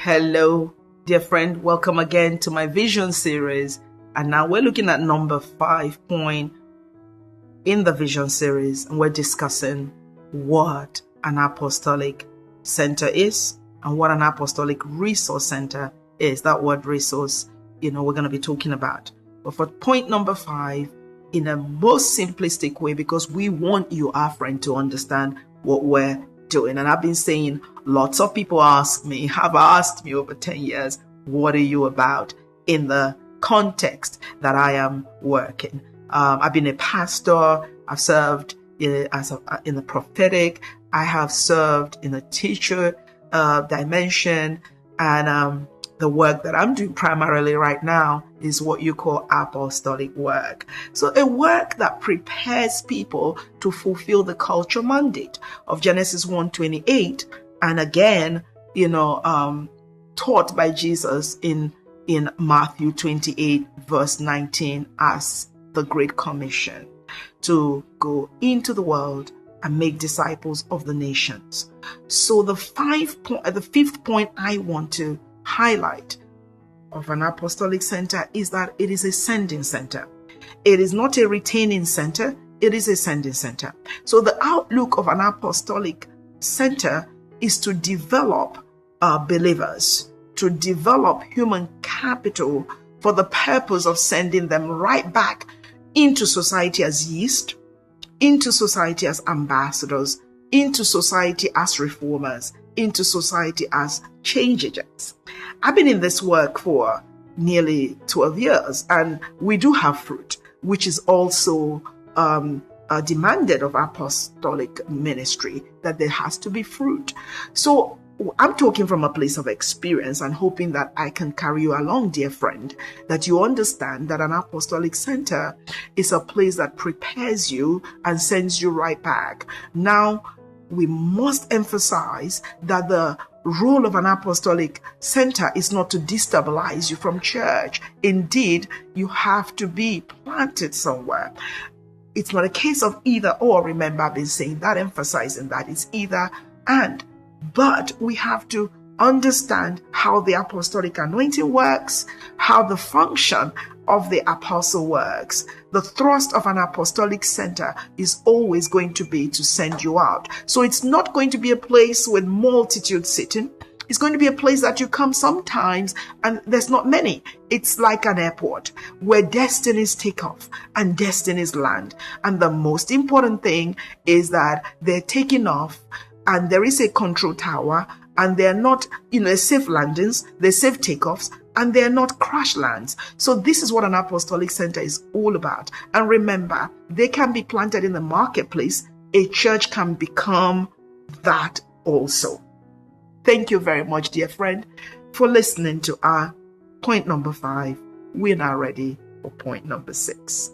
Hello, dear friend. Welcome again to my vision series. And now we're looking at number 5 point in the vision series. And we're discussing what an apostolic center is and what an apostolic resource center is. That word resource, we're going to be talking about. But for point number 5, in a most simplistic way, because we want you, our friend, to understand what we're doing. And I've been saying, lots of people have asked me over 10 years, what are you about in the context that I am working? I've been a pastor. I've served in the prophetic. I have served in the teacher dimension. And the work that I'm doing primarily right now is what you call apostolic work. So a work that prepares people to fulfill the culture mandate of Genesis 1:28. And again, taught by Jesus in Matthew 28 verse 19 as the Great Commission to go into the world and make disciples of the nations. So the fifth point I want to highlight of an apostolic center is that it is a sending center. It is not a retaining center. It is a sending center. So the outlook of an apostolic center is to develop believers, to develop human capital for the purpose of sending them right back into society as yeast, into society as ambassadors, into society as reformers, into society as change agents. I've been in this work for nearly 12 years, and we do have fruit, which is also demanded of apostolic ministry, that there has to be fruit. So I'm talking from a place of experience and hoping that I can carry you along, dear friend, that you understand that an apostolic center is a place that prepares you and sends you right back. Now, we must emphasize that the role of an apostolic center is not to destabilize you from church. Indeed, you have to be planted somewhere. It's not a case of either or. Remember, I've been saying that, emphasizing that it's either and. But we have to understand how the apostolic anointing works, how the function of the apostle works. The thrust of an apostolic center is always going to be to send you out. So it's not going to be a place with multitudes sitting. It's going to be a place that you come sometimes and there's not many. It's like an airport where destinies take off and destinies land. And the most important thing is that they're taking off and there is a control tower, and they're not, safe landings, they're safe takeoffs, and they're not crash lands. So this is what an apostolic center is all about. And remember, they can be planted in the marketplace. A church can become that also. Thank you very much, dear friend, for listening to our point number 5. We're now ready for point number 6.